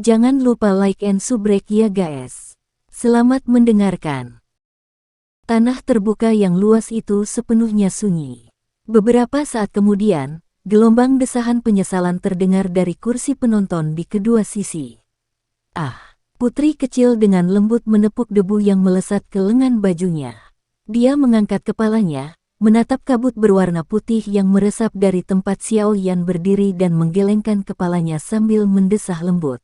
Jangan lupa like and subrek ya guys. Selamat mendengarkan. Tanah terbuka yang luas itu sepenuhnya sunyi. Beberapa saat kemudian, gelombang desahan penyesalan terdengar dari kursi penonton di kedua sisi. Ah, putri kecil dengan lembut menepuk debu yang melesat ke lengan bajunya. Dia mengangkat kepalanya, menatap kabut berwarna putih yang meresap dari tempat Xiao Yan berdiri dan menggelengkan kepalanya sambil mendesah lembut.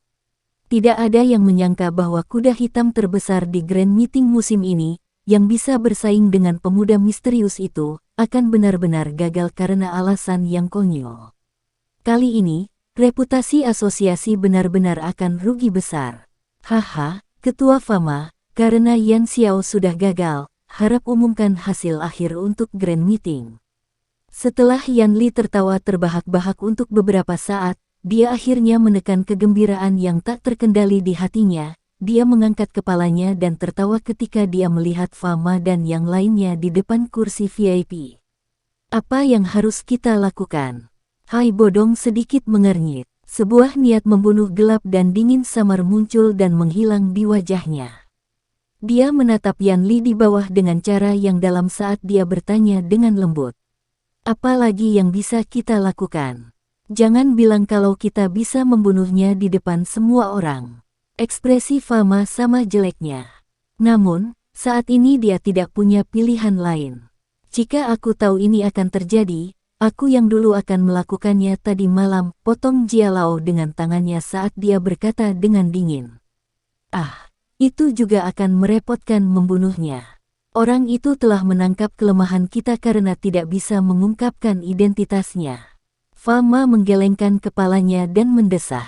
Tidak ada yang menyangka bahwa kuda hitam terbesar di Grand Meeting musim ini, yang bisa bersaing dengan pemuda misterius itu, akan benar-benar gagal karena alasan yang konyol. Kali ini, reputasi asosiasi benar-benar akan rugi besar. Haha, Ketua Fama, karena Yan Xiao sudah gagal, harap umumkan hasil akhir untuk Grand Meeting. Setelah Yan Li tertawa terbahak-bahak untuk beberapa saat, dia akhirnya menekan kegembiraan yang tak terkendali di hatinya. Dia mengangkat kepalanya dan tertawa ketika dia melihat Fama dan yang lainnya di depan kursi VIP. Apa yang harus kita lakukan? Hai Bodong sedikit mengernyit. Sebuah niat membunuh gelap dan dingin samar muncul dan menghilang di wajahnya. Dia menatap Yan Li di bawah dengan cara yang dalam saat dia bertanya dengan lembut. Apa lagi yang bisa kita lakukan? Jangan bilang kalau kita bisa membunuhnya di depan semua orang. Ekspresi Fama sama jeleknya. Namun, saat ini dia tidak punya pilihan lain. Jika aku tahu ini akan terjadi, aku yang dulu akan melakukannya tadi malam, potong Jia Lao dengan tangannya saat dia berkata dengan dingin. Ah, itu juga akan merepotkan membunuhnya. Orang itu telah menangkap kelemahan kita karena tidak bisa mengungkapkan identitasnya. Fama menggelengkan kepalanya dan mendesah.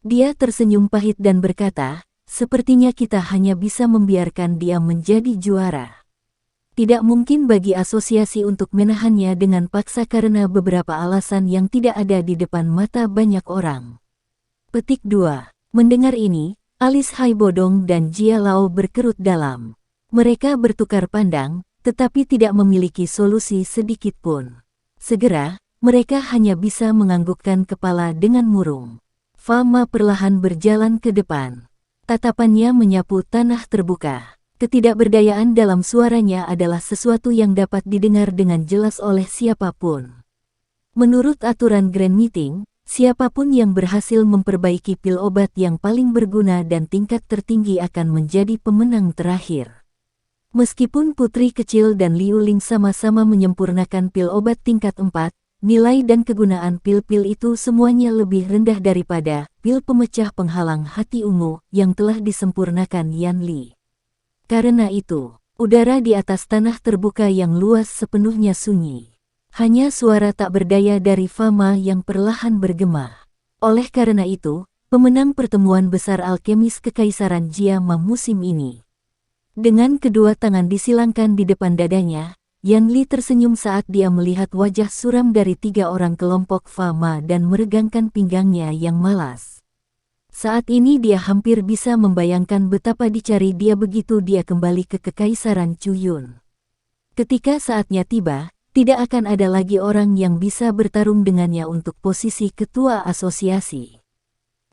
Dia tersenyum pahit dan berkata, sepertinya kita hanya bisa membiarkan dia menjadi juara. Tidak mungkin bagi asosiasi untuk menahannya dengan paksa karena beberapa alasan yang tidak ada di depan mata banyak orang. Petik 2. Mendengar ini, alis Hai Bodong dan Jia Lao berkerut dalam. Mereka bertukar pandang, tetapi tidak memiliki solusi sedikit pun. Segera, mereka hanya bisa menganggukkan kepala dengan murung. Fama perlahan berjalan ke depan. Tatapannya menyapu tanah terbuka. Ketidakberdayaan dalam suaranya adalah sesuatu yang dapat didengar dengan jelas oleh siapapun. Menurut aturan Grand Meeting, siapapun yang berhasil memperbaiki pil obat yang paling berguna dan tingkat tertinggi akan menjadi pemenang terakhir. Meskipun putri kecil dan Liu Ling sama-sama menyempurnakan pil obat tingkat 4, nilai dan kegunaan pil-pil itu semuanya lebih rendah daripada pil pemecah penghalang hati ungu yang telah disempurnakan Yan Li. Karena itu, udara di atas tanah terbuka yang luas sepenuhnya sunyi. Hanya suara tak berdaya dari Fama yang perlahan bergema. Oleh karena itu, pemenang pertemuan besar alkemis Kekaisaran Jiama musim ini. Dengan kedua tangan disilangkan di depan dadanya, Yan Li tersenyum saat dia melihat wajah suram dari 3 orang kelompok Fama dan meregangkan pinggangnya yang malas. Saat ini dia hampir bisa membayangkan betapa dicari dia begitu dia kembali ke Kekaisaran Chuyun. Ketika saatnya tiba, tidak akan ada lagi orang yang bisa bertarung dengannya untuk posisi ketua asosiasi.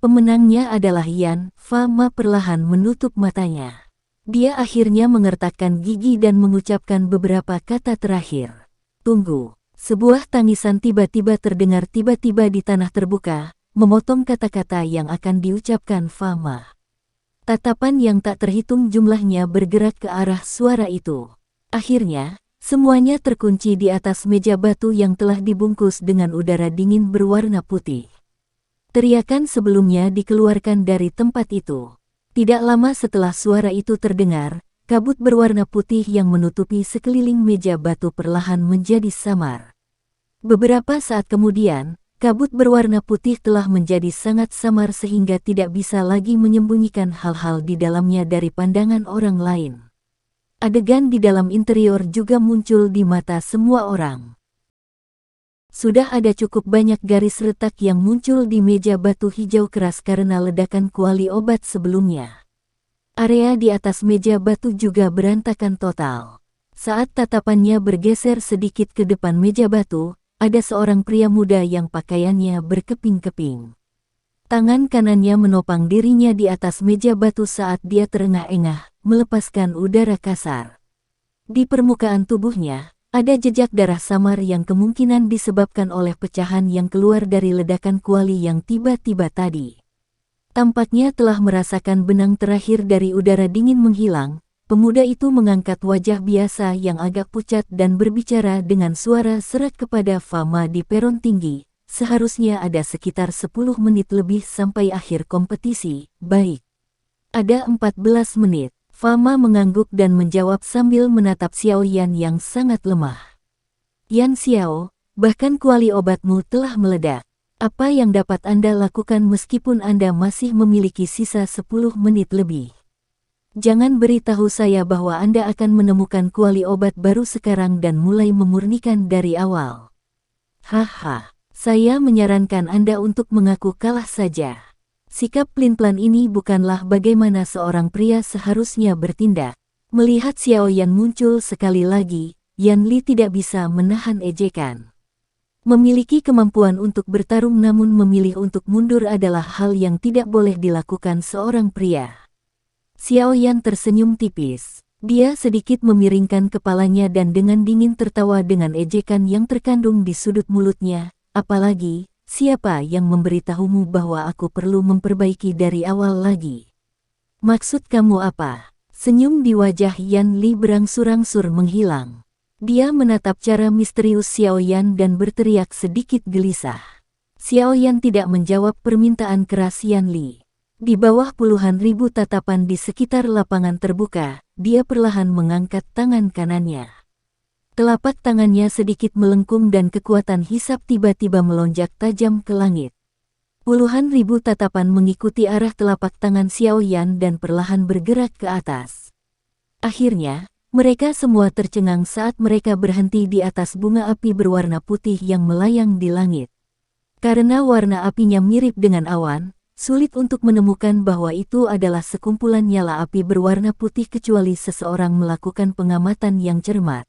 Pemenangnya adalah Yan. Fama perlahan menutup matanya. Dia akhirnya mengertakkan gigi dan mengucapkan beberapa kata terakhir. Tunggu. Sebuah tangisan tiba-tiba terdengar tiba-tiba di tanah terbuka, memotong kata-kata yang akan diucapkan Fama. Tatapan yang tak terhitung jumlahnya bergerak ke arah suara itu. Akhirnya, semuanya terkunci di atas meja batu yang telah dibungkus dengan udara dingin berwarna putih. Teriakan sebelumnya dikeluarkan dari tempat itu. Tidak lama setelah suara itu terdengar, kabut berwarna putih yang menutupi sekeliling meja batu perlahan menjadi samar. Beberapa saat kemudian, kabut berwarna putih telah menjadi sangat samar sehingga tidak bisa lagi menyembunyikan hal-hal di dalamnya dari pandangan orang lain. Adegan di dalam interior juga muncul di mata semua orang. Sudah ada cukup banyak garis retak yang muncul di meja batu hijau keras karena ledakan kuali obat sebelumnya. Area di atas meja batu juga berantakan total. Saat tatapannya bergeser sedikit ke depan meja batu, ada seorang pria muda yang pakaiannya berkeping-keping. Tangan kanannya menopang dirinya di atas meja batu saat dia terengah-engah, melepaskan udara kasar. Di permukaan tubuhnya, ada jejak darah samar yang kemungkinan disebabkan oleh pecahan yang keluar dari ledakan kuali yang tiba-tiba tadi. Tampaknya telah merasakan benang terakhir dari udara dingin menghilang. Pemuda itu mengangkat wajah biasa yang agak pucat dan berbicara dengan suara serak kepada Fama di peron tinggi. Seharusnya ada sekitar 10 menit lebih sampai akhir kompetisi. Baik. Ada 14 menit. Fama mengangguk dan menjawab sambil menatap Xiao Yan yang sangat lemah. Yan Xiao, bahkan kuali obatmu telah meledak. Apa yang dapat Anda lakukan meskipun Anda masih memiliki sisa 10 menit lebih? Jangan beritahu saya bahwa Anda akan menemukan kuali obat baru sekarang dan mulai memurnikan dari awal. Haha, saya menyarankan Anda untuk mengaku kalah saja. Sikap pelin-pelan ini bukanlah bagaimana seorang pria seharusnya bertindak. Melihat Xiao Yan muncul sekali lagi, Yan Li tidak bisa menahan ejekan. Memiliki kemampuan untuk bertarung namun memilih untuk mundur adalah hal yang tidak boleh dilakukan seorang pria. Xiao Yan tersenyum tipis. Dia sedikit memiringkan kepalanya dan dengan dingin tertawa dengan ejekan yang terkandung di sudut mulutnya. Apalagi, siapa yang memberitahumu bahwa aku perlu memperbaiki dari awal lagi? Maksud kamu apa? Senyum di wajah Yan Li berangsur-angsur menghilang. Dia menatap cara misterius Xiao Yan dan berteriak sedikit gelisah. Xiao Yan tidak menjawab permintaan keras Yan Li. Di bawah puluhan ribu tatapan di sekitar lapangan terbuka, dia perlahan mengangkat tangan kanannya. Telapak tangannya sedikit melengkung dan kekuatan hisap tiba-tiba melonjak tajam ke langit. Puluhan ribu tatapan mengikuti arah telapak tangan Xiao Yan dan perlahan bergerak ke atas. Akhirnya, mereka semua tercengang saat mereka berhenti di atas bunga api berwarna putih yang melayang di langit. Karena warna apinya mirip dengan awan, sulit untuk menemukan bahwa itu adalah sekumpulan nyala api berwarna putih kecuali seseorang melakukan pengamatan yang cermat.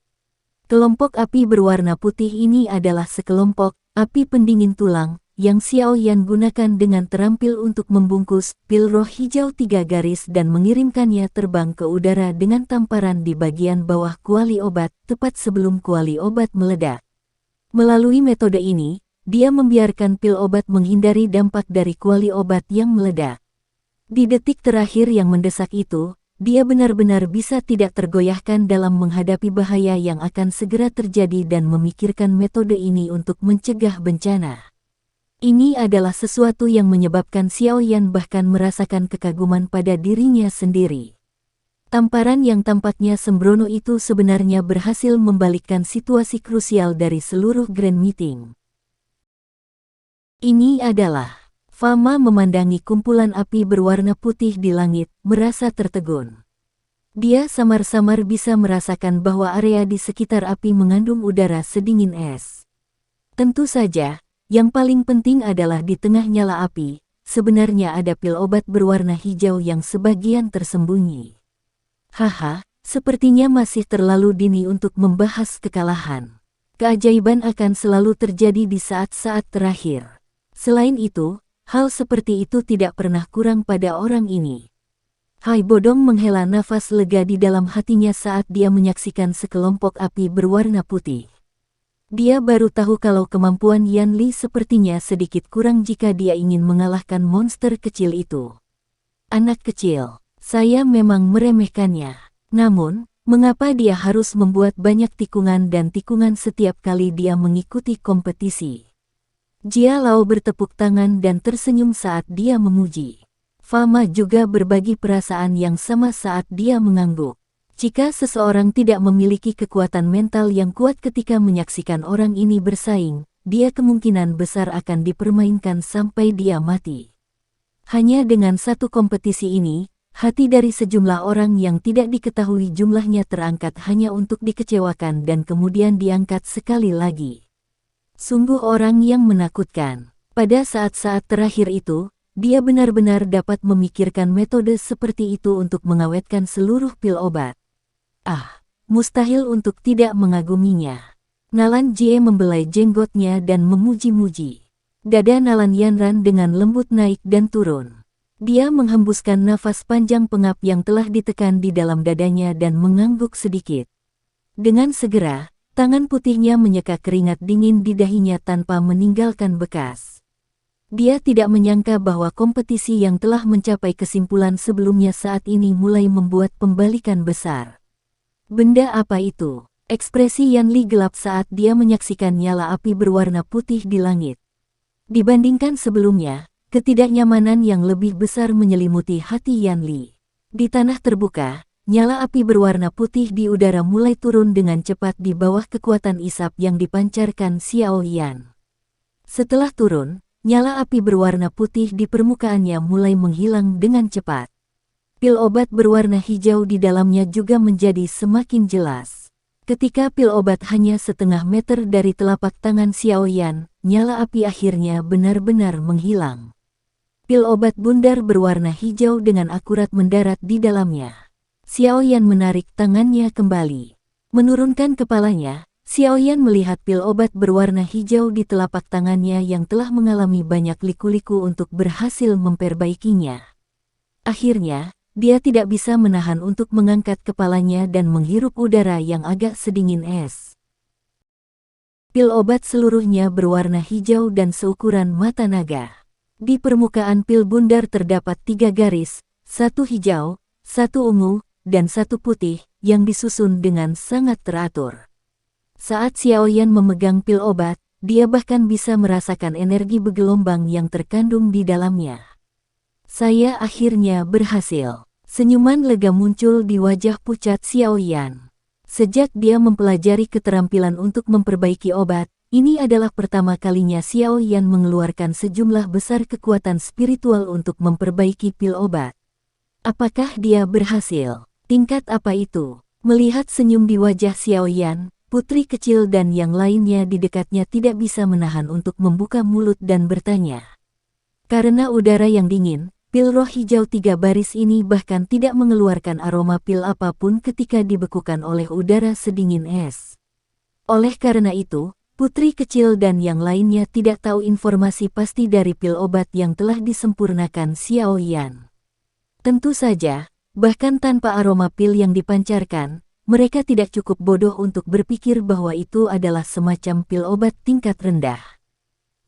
Kelompok api berwarna putih ini adalah sekelompok api pendingin tulang yang Xiao Yan gunakan dengan terampil untuk membungkus pil roh hijau 3 garis dan mengirimkannya terbang ke udara dengan tamparan di bagian bawah kuali obat tepat sebelum kuali obat meledak. Melalui metode ini, dia membiarkan pil obat menghindari dampak dari kuali obat yang meledak. Di detik terakhir yang mendesak itu, dia benar-benar bisa tidak tergoyahkan dalam menghadapi bahaya yang akan segera terjadi dan memikirkan metode ini untuk mencegah bencana. Ini adalah sesuatu yang menyebabkan Xiao Yan bahkan merasakan kekaguman pada dirinya sendiri. Tamparan yang tampaknya sembrono itu sebenarnya berhasil membalikkan situasi krusial dari seluruh Grand Meeting. Ini adalah Fama memandangi kumpulan api berwarna putih di langit, merasa tertegun. Dia samar-samar bisa merasakan bahwa area di sekitar api mengandung udara sedingin es. Tentu saja, yang paling penting adalah di tengah nyala api, sebenarnya ada pil obat berwarna hijau yang sebagian tersembunyi. Haha, sepertinya masih terlalu dini untuk membahas kekalahan. Keajaiban akan selalu terjadi di saat-saat terakhir. Selain itu, hal seperti itu tidak pernah kurang pada orang ini. Hai Bodong menghela nafas lega di dalam hatinya saat dia menyaksikan sekelompok api berwarna putih. Dia baru tahu kalau kemampuan Yan Li sepertinya sedikit kurang jika dia ingin mengalahkan monster kecil itu. Anak kecil, saya memang meremehkannya. Namun, mengapa dia harus membuat banyak tikungan dan tikungan setiap kali dia mengikuti kompetisi? Jia Lao bertepuk tangan dan tersenyum saat dia memuji. Fama juga berbagi perasaan yang sama saat dia mengangguk. Jika seseorang tidak memiliki kekuatan mental yang kuat ketika menyaksikan orang ini bersaing, dia kemungkinan besar akan dipermainkan sampai dia mati. Hanya dengan satu kompetisi ini, hati dari sejumlah orang yang tidak diketahui jumlahnya terangkat hanya untuk dikecewakan dan kemudian diangkat sekali lagi. Sungguh orang yang menakutkan. Pada saat-saat terakhir itu, dia benar-benar dapat memikirkan metode seperti itu untuk mengawetkan seluruh pil obat. Mustahil untuk tidak mengaguminya. Nalan Jie membelai jenggotnya dan memuji-muji. Dada Nalan Yanran dengan lembut naik dan turun. Dia menghembuskan nafas panjang pengap yang telah ditekan di dalam dadanya dan mengangguk sedikit. Dengan segera, tangan putihnya menyeka keringat dingin di dahinya tanpa meninggalkan bekas. Dia tidak menyangka bahwa kompetisi yang telah mencapai kesimpulan sebelumnya saat ini mulai membuat pembalikan besar. Benda apa itu? Ekspresi Yan Li gelap saat dia menyaksikan nyala api berwarna putih di langit. Dibandingkan sebelumnya, ketidaknyamanan yang lebih besar menyelimuti hati Yan Li. Di tanah terbuka, nyala api berwarna putih di udara mulai turun dengan cepat di bawah kekuatan isap yang dipancarkan Xiao Yan. Setelah turun, nyala api berwarna putih di permukaannya mulai menghilang dengan cepat. Pil obat berwarna hijau di dalamnya juga menjadi semakin jelas. Ketika pil obat hanya setengah meter dari telapak tangan Xiao Yan, nyala api akhirnya benar-benar menghilang. Pil obat bundar berwarna hijau dengan akurat mendarat di dalamnya. Xiao Yan menarik tangannya kembali. Menurunkan kepalanya, Xiao Yan melihat pil obat berwarna hijau di telapak tangannya yang telah mengalami banyak liku-liku untuk berhasil memperbaikinya. Akhirnya, dia tidak bisa menahan untuk mengangkat kepalanya dan menghirup udara yang agak sedingin es. Pil obat seluruhnya berwarna hijau dan seukuran mata naga. Di permukaan pil bundar terdapat 3 garis, 1 hijau, 1 ungu, dan 1 putih, yang disusun dengan sangat teratur. Saat Xiao Yan memegang pil obat, dia bahkan bisa merasakan energi bergelombang yang terkandung di dalamnya. Saya akhirnya berhasil. Senyuman lega muncul di wajah pucat Xiao Yan. Sejak dia mempelajari keterampilan untuk memperbaiki obat, ini adalah pertama kalinya Xiao Yan mengeluarkan sejumlah besar kekuatan spiritual untuk memperbaiki pil obat. Apakah dia berhasil? Tingkat apa itu? Melihat senyum di wajah Xiao Yan, putri kecil dan yang lainnya di dekatnya tidak bisa menahan untuk membuka mulut dan bertanya. Karena udara yang dingin, pil roh hijau 3 baris ini bahkan tidak mengeluarkan aroma pil apapun ketika dibekukan oleh udara sedingin es. Oleh karena itu, putri kecil dan yang lainnya tidak tahu informasi pasti dari pil obat yang telah disempurnakan Xiao Yan. Tentu saja, bahkan tanpa aroma pil yang dipancarkan, mereka tidak cukup bodoh untuk berpikir bahwa itu adalah semacam pil obat tingkat rendah.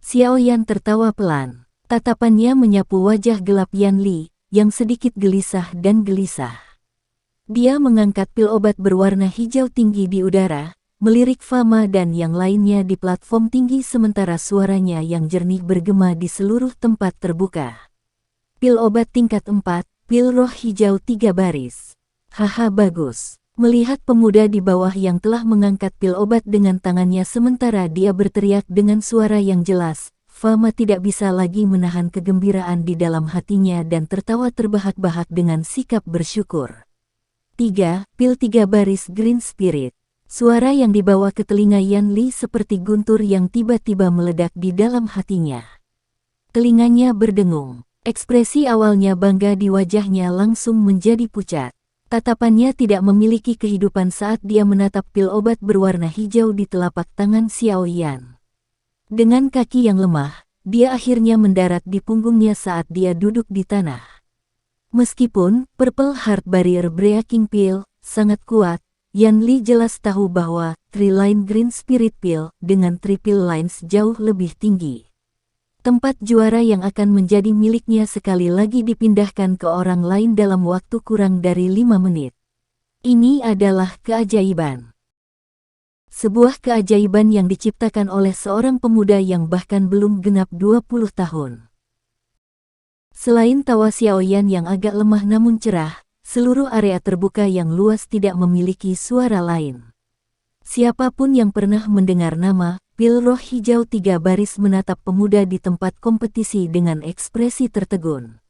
Xiao Yan tertawa pelan. Tatapannya menyapu wajah gelap Yan Li, yang sedikit gelisah dan gelisah. Dia mengangkat pil obat berwarna hijau tinggi di udara, melirik Fama dan yang lainnya di platform tinggi sementara suaranya yang jernih bergema di seluruh tempat terbuka. Pil obat tingkat 4, pil roh hijau 3 baris. Haha bagus. Melihat pemuda di bawah yang telah mengangkat pil obat dengan tangannya sementara dia berteriak dengan suara yang jelas, Fama tidak bisa lagi menahan kegembiraan di dalam hatinya dan tertawa terbahak-bahak dengan sikap bersyukur. 3. Pil 3 baris Green Spirit. Suara yang dibawa ke telinga Yan Li seperti guntur yang tiba-tiba meledak di dalam hatinya. Telinganya berdengung. Ekspresi awalnya bangga di wajahnya langsung menjadi pucat. Tatapannya tidak memiliki kehidupan saat dia menatap pil obat berwarna hijau di telapak tangan Xiao Yan. Dengan kaki yang lemah, dia akhirnya mendarat di punggungnya saat dia duduk di tanah. Meskipun Purple Heart Barrier Breaking Pill sangat kuat, Yan Li jelas tahu bahwa Tri-Line Green Spirit Pill dengan Triple Lines jauh lebih tinggi. Tempat juara yang akan menjadi miliknya sekali lagi dipindahkan ke orang lain dalam waktu kurang dari 5 menit. Ini adalah keajaiban. Sebuah keajaiban yang diciptakan oleh seorang pemuda yang bahkan belum genap 20 tahun. Selain tawa Xiao Yan yang agak lemah namun cerah, seluruh area terbuka yang luas tidak memiliki suara lain. Siapapun yang pernah mendengar nama pil roh hijau 3 baris menatap pemuda di tempat kompetisi dengan ekspresi tertegun.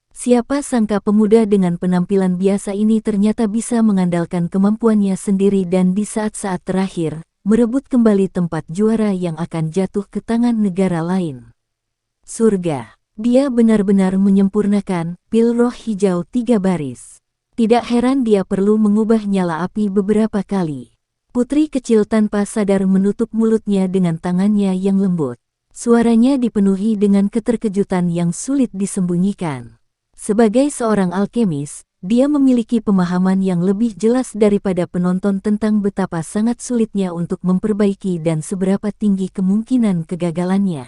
Siapa sangka pemuda dengan penampilan biasa ini ternyata bisa mengandalkan kemampuannya sendiri dan di saat-saat terakhir, merebut kembali tempat juara yang akan jatuh ke tangan negara lain. Surga. Dia benar-benar menyempurnakan pil roh hijau 3 baris. Tidak heran dia perlu mengubah nyala api beberapa kali. Putri kecil tanpa sadar menutup mulutnya dengan tangannya yang lembut. Suaranya dipenuhi dengan keterkejutan yang sulit disembunyikan. Sebagai seorang alkemis, dia memiliki pemahaman yang lebih jelas daripada penonton tentang betapa sangat sulitnya untuk memperbaiki dan seberapa tinggi kemungkinan kegagalannya.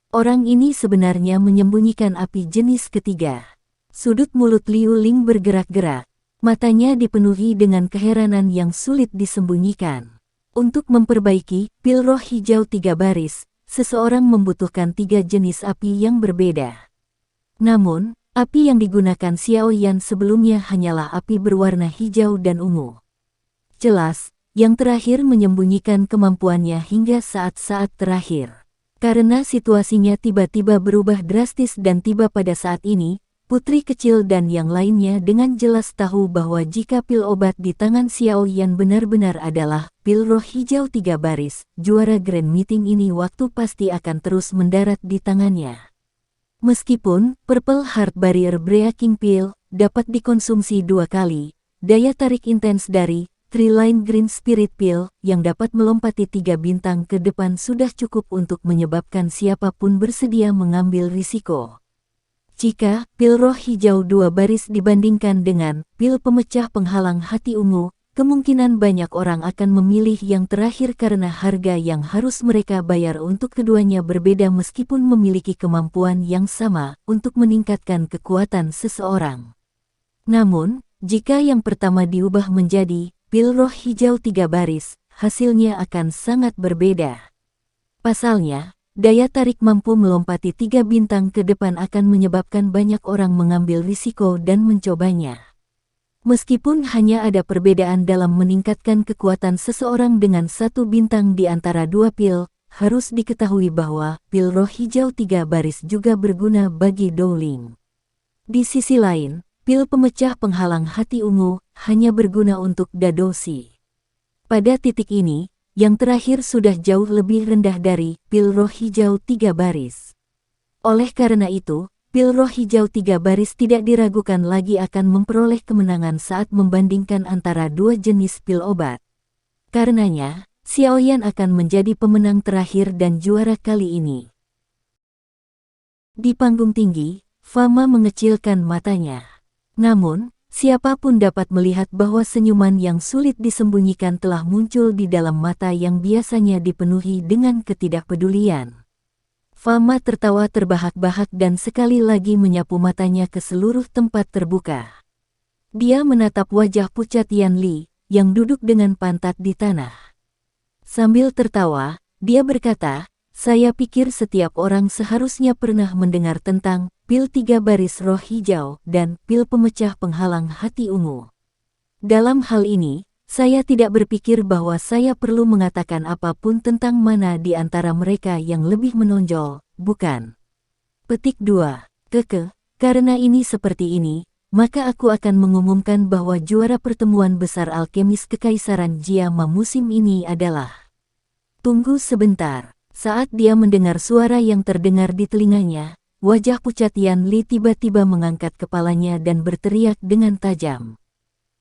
Orang ini sebenarnya menyembunyikan api jenis ketiga. Sudut mulut Liu Ling bergerak-gerak. Matanya dipenuhi dengan keheranan yang sulit disembunyikan. Untuk memperbaiki pil roh hijau 3 baris, seseorang membutuhkan 3 jenis api yang berbeda. Namun, api yang digunakan Xiao Yan sebelumnya hanyalah api berwarna hijau dan ungu. Jelas, yang terakhir menyembunyikan kemampuannya hingga saat-saat terakhir. Karena situasinya tiba-tiba berubah drastis dan tiba pada saat ini, putri kecil dan yang lainnya dengan jelas tahu bahwa jika pil obat di tangan Xiao Yan benar-benar adalah pil roh hijau 3 baris, juara Grand Meeting ini waktu pasti akan terus mendarat di tangannya. Meskipun Purple Heart Barrier Breaking Pill dapat dikonsumsi 2 kali, daya tarik intens dari Tri-Line Green Spirit Pill yang dapat melompati 3 bintang ke depan sudah cukup untuk menyebabkan siapapun bersedia mengambil risiko. Jika pil roh hijau 2 baris dibandingkan dengan pil pemecah penghalang hati ungu, kemungkinan banyak orang akan memilih yang terakhir karena harga yang harus mereka bayar untuk keduanya berbeda meskipun memiliki kemampuan yang sama untuk meningkatkan kekuatan seseorang. Namun, jika yang pertama diubah menjadi pil roh hijau 3 baris, hasilnya akan sangat berbeda. Pasalnya, daya tarik mampu melompati 3 bintang ke depan akan menyebabkan banyak orang mengambil risiko dan mencobanya. Meskipun hanya ada perbedaan dalam meningkatkan kekuatan seseorang dengan 1 bintang di antara 2 pil, harus diketahui bahwa pil roh hijau 3 baris juga berguna bagi Dowling. Di sisi lain, pil pemecah penghalang hati ungu hanya berguna untuk Dadoshi. Pada titik ini, yang terakhir sudah jauh lebih rendah dari pil roh hijau 3 baris. Oleh karena itu, pil roh hijau 3 baris tidak diragukan lagi akan memperoleh kemenangan saat membandingkan antara 2 jenis pil obat. Karenanya, Xiao Yan akan menjadi pemenang terakhir dan juara kali ini. Di panggung tinggi, Fama mengecilkan matanya. Namun, siapapun dapat melihat bahwa senyuman yang sulit disembunyikan telah muncul di dalam mata yang biasanya dipenuhi dengan ketidakpedulian. Fama tertawa terbahak-bahak dan sekali lagi menyapu matanya ke seluruh tempat terbuka. Dia menatap wajah pucat Yan Li, yang duduk dengan pantat di tanah. Sambil tertawa, dia berkata, "Saya pikir setiap orang seharusnya pernah mendengar tentang pil 3 baris roh hijau dan pil pemecah penghalang hati ungu. Dalam hal ini, saya tidak berpikir bahwa saya perlu mengatakan apapun tentang mana di antara mereka yang lebih menonjol, bukan?" Petik 2. Karena ini seperti ini, maka aku akan mengumumkan bahwa juara pertemuan besar alkemis Kekaisaran Jiama musim ini adalah... Tunggu sebentar. Saat dia mendengar suara yang terdengar di telinganya, wajah pucat Yan Li tiba-tiba mengangkat kepalanya dan berteriak dengan tajam.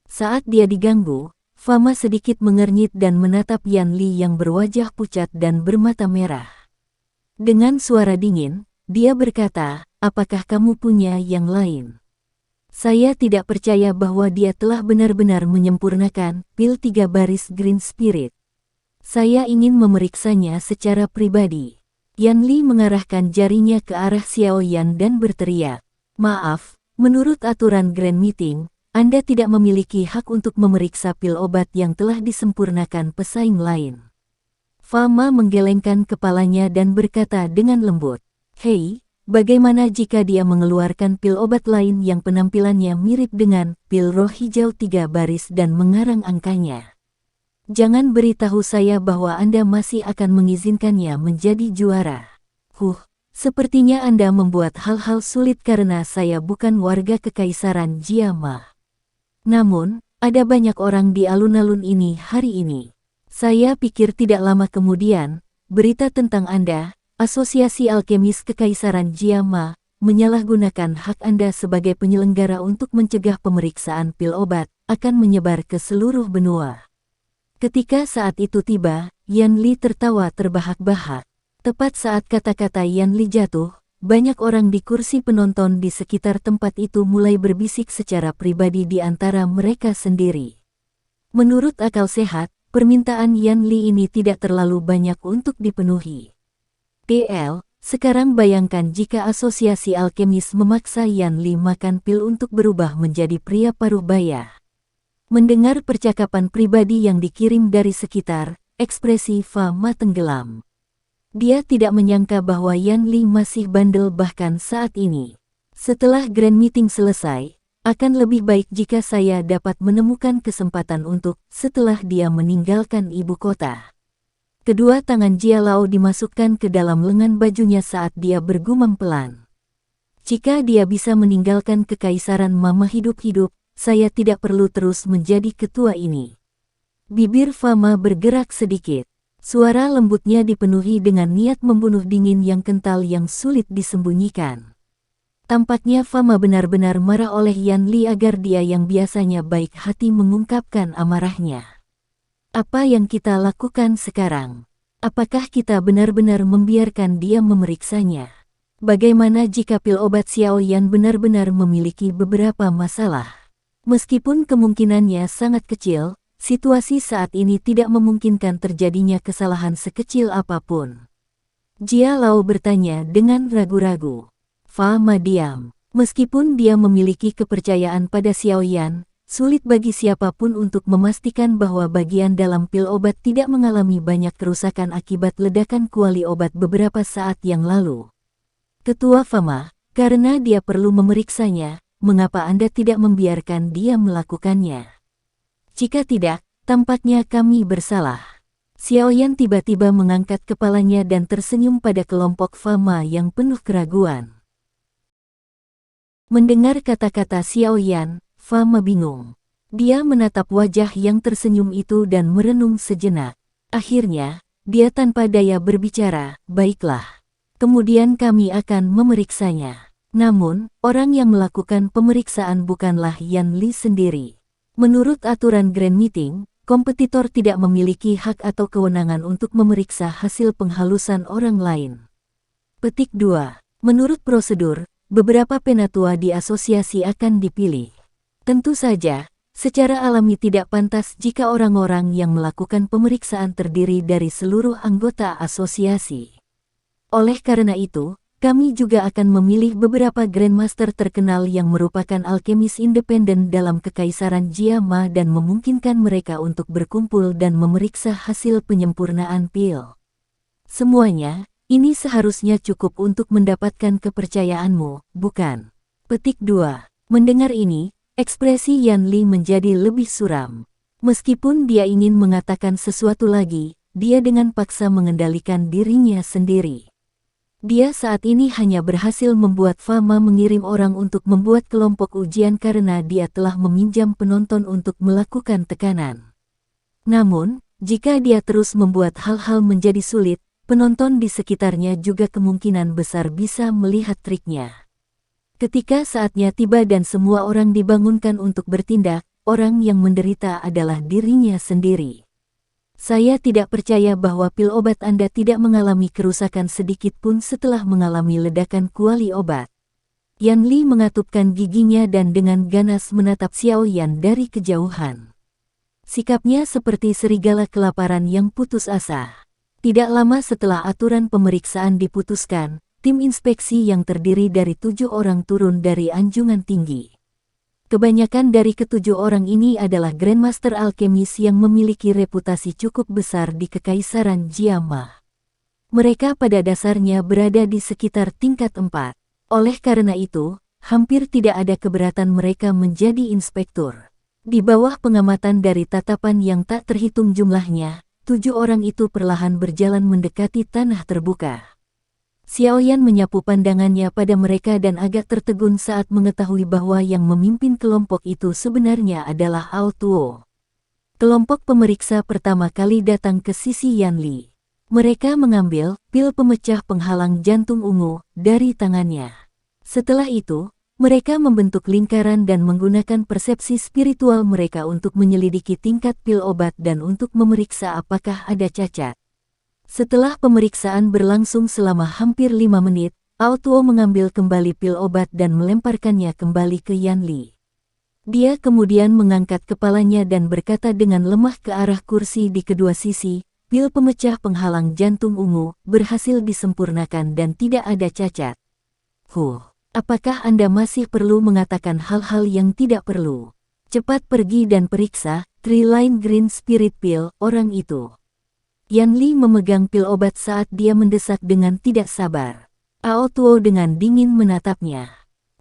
Saat dia diganggu, Fama sedikit mengernyit dan menatap Yan Li yang berwajah pucat dan bermata merah. Dengan suara dingin, dia berkata, "Apakah kamu punya yang lain?" "Saya tidak percaya bahwa dia telah benar-benar menyempurnakan pil 3 baris Green Spirit. Saya ingin memeriksanya secara pribadi." Yan Li mengarahkan jarinya ke arah Xiao Yan dan berteriak, "Maaf, menurut aturan Grand Meeting, Anda tidak memiliki hak untuk memeriksa pil obat yang telah disempurnakan pesaing lain." Fama menggelengkan kepalanya dan berkata dengan lembut, "Hei, bagaimana jika dia mengeluarkan pil obat lain yang penampilannya mirip dengan pil roh hijau 3 baris dan mengarang angkanya? Jangan beritahu saya bahwa Anda masih akan mengizinkannya menjadi juara. Sepertinya Anda membuat hal-hal sulit karena saya bukan warga Kekaisaran Jiama. Namun, ada banyak orang di alun-alun ini hari ini. Saya pikir tidak lama kemudian, berita tentang Anda, Asosiasi Alkemis Kekaisaran Jiama, menyalahgunakan hak Anda sebagai penyelenggara untuk mencegah pemeriksaan pil obat, akan menyebar ke seluruh benua." Ketika saat itu tiba, Yan Li tertawa terbahak-bahak. Tepat saat kata-kata Yan Li jatuh, banyak orang di kursi penonton di sekitar tempat itu mulai berbisik secara pribadi di antara mereka sendiri. Menurut akal sehat, permintaan Yan Li ini tidak terlalu banyak untuk dipenuhi. Sekarang bayangkan jika asosiasi alkemis memaksa Yan Li makan pil untuk berubah menjadi pria paruh baya. Mendengar percakapan pribadi yang dikirim dari sekitar, ekspresi Fa Ma tenggelam. Dia tidak menyangka bahwa Yan Li masih bandel bahkan saat ini. Setelah Grand Meeting selesai, akan lebih baik jika saya dapat menemukan kesempatan untuk setelah dia meninggalkan ibu kota. Kedua tangan Jia Lao dimasukkan ke dalam lengan bajunya saat dia bergumam pelan. Jika dia bisa meninggalkan kekaisaran Mama hidup-hidup, saya tidak perlu terus menjadi ketua ini. Bibir Fama bergerak sedikit. Suara lembutnya dipenuhi dengan niat membunuh dingin yang kental yang sulit disembunyikan. Tampaknya Fama benar-benar marah oleh Yan Li agar dia yang biasanya baik hati mengungkapkan amarahnya. Apa yang kita lakukan sekarang? Apakah kita benar-benar membiarkan dia memeriksanya? Bagaimana jika pil obat Xiao Yan benar-benar memiliki beberapa masalah? Meskipun kemungkinannya sangat kecil, situasi saat ini tidak memungkinkan terjadinya kesalahan sekecil apapun. Jia Lao bertanya dengan ragu-ragu. Fa Ma diam. Meskipun dia memiliki kepercayaan pada Xiao Yan, sulit bagi siapapun untuk memastikan bahwa bagian dalam pil obat tidak mengalami banyak kerusakan akibat ledakan kuali obat beberapa saat yang lalu. Ketua Fama, karena dia perlu memeriksanya, mengapa Anda tidak membiarkan dia melakukannya? Jika tidak, tampaknya kami bersalah. Xiao Yan tiba-tiba mengangkat kepalanya dan tersenyum pada kelompok Fama yang penuh keraguan. Mendengar kata-kata Xiao Yan, Fama bingung. Dia menatap wajah yang tersenyum itu dan merenung sejenak. Akhirnya, dia tanpa daya berbicara, baiklah. Kemudian kami akan memeriksanya. Namun, orang yang melakukan pemeriksaan bukanlah Yan Li sendiri. Menurut aturan Grand Meeting, kompetitor tidak memiliki hak atau kewenangan untuk memeriksa hasil penghalusan orang lain. Petik 2. Menurut prosedur, beberapa penatua di asosiasi akan dipilih. Tentu saja, secara alami tidak pantas jika orang-orang yang melakukan pemeriksaan terdiri dari seluruh anggota asosiasi. Oleh karena itu, kami juga akan memilih beberapa Grandmaster terkenal yang merupakan alkemis independen dalam Kekaisaran Jia Ma dan memungkinkan mereka untuk berkumpul dan memeriksa hasil penyempurnaan pil. Semuanya, ini seharusnya cukup untuk mendapatkan kepercayaanmu, bukan? Petik 2. Mendengar ini, ekspresi Yan Li menjadi lebih suram. Meskipun dia ingin mengatakan sesuatu lagi, dia dengan paksa mengendalikan dirinya sendiri. Dia saat ini hanya berhasil membuat Fama mengirim orang untuk membuat kelompok ujian karena dia telah meminjam penonton untuk melakukan tekanan. Namun, jika dia terus membuat hal-hal menjadi sulit, penonton di sekitarnya juga kemungkinan besar bisa melihat triknya. Ketika saatnya tiba dan semua orang dibangunkan untuk bertindak, orang yang menderita adalah dirinya sendiri. Saya tidak percaya bahwa pil obat Anda tidak mengalami kerusakan sedikit pun setelah mengalami ledakan kuali obat. Yan Li mengatupkan giginya dan dengan ganas menatap Xiao Yan dari kejauhan. Sikapnya seperti serigala kelaparan yang putus asa. Tidak lama setelah aturan pemeriksaan diputuskan, tim inspeksi yang terdiri dari 7 orang turun dari anjungan tinggi. Kebanyakan dari ke-7 orang ini adalah Grandmaster Alkemis yang memiliki reputasi cukup besar di Kekaisaran Jia Ma. Mereka pada dasarnya berada di sekitar tingkat 4. Oleh karena itu, hampir tidak ada keberatan mereka menjadi inspektur. Di bawah pengamatan dari tatapan yang tak terhitung jumlahnya, 7 orang itu perlahan berjalan mendekati tanah terbuka. Xiao Yan menyapu pandangannya pada mereka dan agak tertegun saat mengetahui bahwa yang memimpin kelompok itu sebenarnya adalah Ao Tuo. Kelompok pemeriksa pertama kali datang ke sisi Yan Li. Mereka mengambil pil pemecah penghalang jantung ungu dari tangannya. Setelah itu, mereka membentuk lingkaran dan menggunakan persepsi spiritual mereka untuk menyelidiki tingkat pil obat dan untuk memeriksa apakah ada cacat. Setelah pemeriksaan berlangsung selama hampir 5 menit, Ao Tuo mengambil kembali pil obat dan melemparkannya kembali ke Yan Li. Dia kemudian mengangkat kepalanya dan berkata dengan lemah ke arah kursi di kedua sisi, pil pemecah penghalang jantung ungu berhasil disempurnakan dan tidak ada cacat. Apakah Anda masih perlu mengatakan hal-hal yang tidak perlu? Cepat pergi dan periksa Tri-Line Green Spirit Pill orang itu. Yan Li memegang pil obat saat dia mendesak dengan tidak sabar. Ao Tuo dengan dingin menatapnya.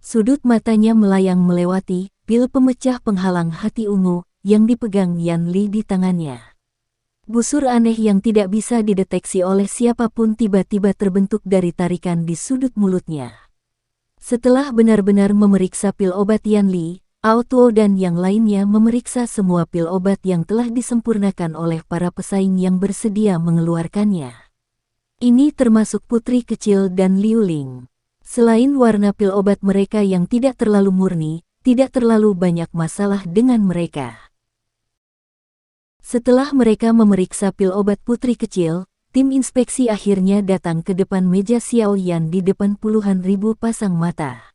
Sudut matanya melayang melewati pil pemecah penghalang hati ungu yang dipegang Yan Li di tangannya. Busur aneh yang tidak bisa dideteksi oleh siapapun tiba-tiba terbentuk dari tarikan di sudut mulutnya. Setelah benar-benar memeriksa pil obat Yan Li, Ao Tuo dan yang lainnya memeriksa semua pil obat yang telah disempurnakan oleh para pesaing yang bersedia mengeluarkannya. Ini termasuk putri kecil dan Liu Ling. Selain warna pil obat mereka yang tidak terlalu murni, tidak terlalu banyak masalah dengan mereka. Setelah mereka memeriksa pil obat putri kecil, tim inspeksi akhirnya datang ke depan meja Xiao Yan di depan puluhan ribu pasang mata.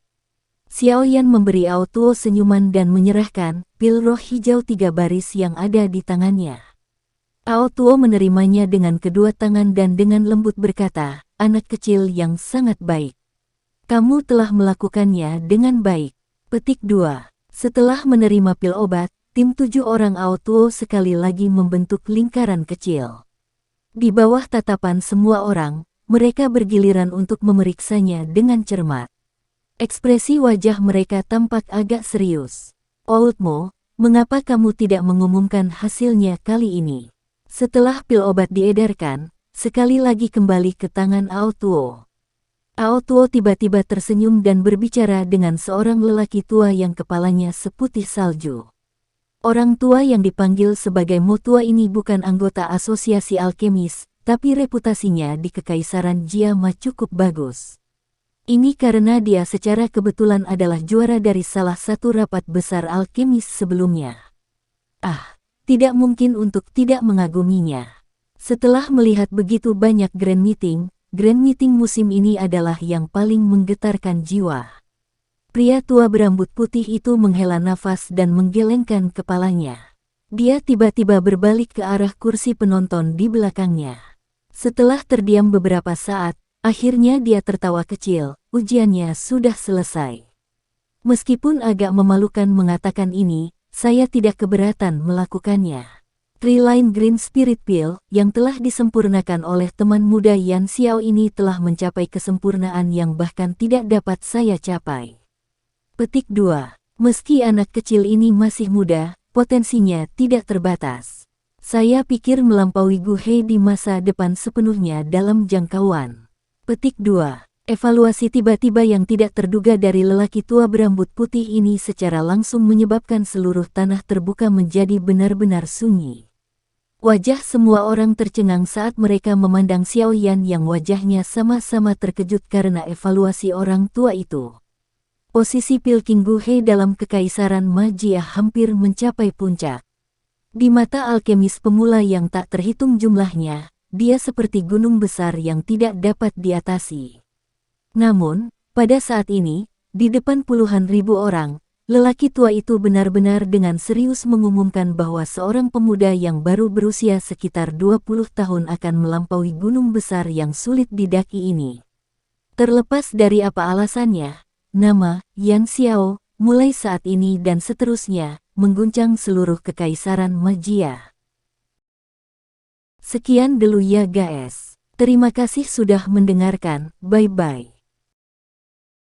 Xiao Yan memberi Ao Tuo senyuman dan menyerahkan pil roh hijau 3 baris yang ada di tangannya. Ao Tuo menerimanya dengan kedua tangan dan dengan lembut berkata, anak kecil yang sangat baik. Kamu telah melakukannya dengan baik. Petik 2. Setelah menerima pil obat, tim 7 orang Ao Tuo sekali lagi membentuk lingkaran kecil. Di bawah tatapan semua orang, mereka bergiliran untuk memeriksanya dengan cermat. Ekspresi wajah mereka tampak agak serius. Outmo, mengapa kamu tidak mengumumkan hasilnya kali ini? Setelah pil obat diedarkan, sekali lagi kembali ke tangan Ao Tuo. Ao Tuo tiba-tiba tersenyum dan berbicara dengan seorang lelaki tua yang kepalanya seputih salju. Orang tua yang dipanggil sebagai Mo Tua ini bukan anggota asosiasi alkemis, tapi reputasinya di Kekaisaran Jiama cukup bagus. Ini karena dia secara kebetulan adalah juara dari salah satu rapat besar alkemis sebelumnya. Tidak mungkin untuk tidak mengaguminya. Setelah melihat begitu banyak Grand Meeting musim ini adalah yang paling menggetarkan jiwa. Pria tua berambut putih itu menghela nafas dan menggelengkan kepalanya. Dia tiba-tiba berbalik ke arah kursi penonton di belakangnya. Setelah terdiam beberapa saat, akhirnya dia tertawa kecil, ujiannya sudah selesai. Meskipun agak memalukan mengatakan ini, saya tidak keberatan melakukannya. Tri-Line Green Spirit Pill yang telah disempurnakan oleh teman muda Yan Xiao ini telah mencapai kesempurnaan yang bahkan tidak dapat saya capai. Petik 2. Meski anak kecil ini masih muda, potensinya tidak terbatas. Saya pikir melampaui Gu Hei di masa depan sepenuhnya dalam jangkauan. Petik 2. Evaluasi tiba-tiba yang tidak terduga dari lelaki tua berambut putih ini secara langsung menyebabkan seluruh tanah terbuka menjadi benar-benar sunyi. Wajah semua orang tercengang saat mereka memandang Xiao Yan yang wajahnya sama-sama terkejut karena evaluasi orang tua itu. Posisi pil King Gu Hei dalam Kekaisaran Magia hampir mencapai puncak. Di mata alkemis pemula yang tak terhitung jumlahnya, dia seperti gunung besar yang tidak dapat diatasi. Namun, pada saat ini, di depan puluhan ribu orang, lelaki tua itu benar-benar dengan serius mengumumkan bahwa seorang pemuda yang baru berusia sekitar 20 tahun akan melampaui gunung besar yang sulit didaki ini. Terlepas dari apa alasannya, nama Yan Xiao, mulai saat ini dan seterusnya, mengguncang seluruh Kekaisaran Magia. Sekian dulu ya guys. Terima kasih sudah mendengarkan, bye-bye.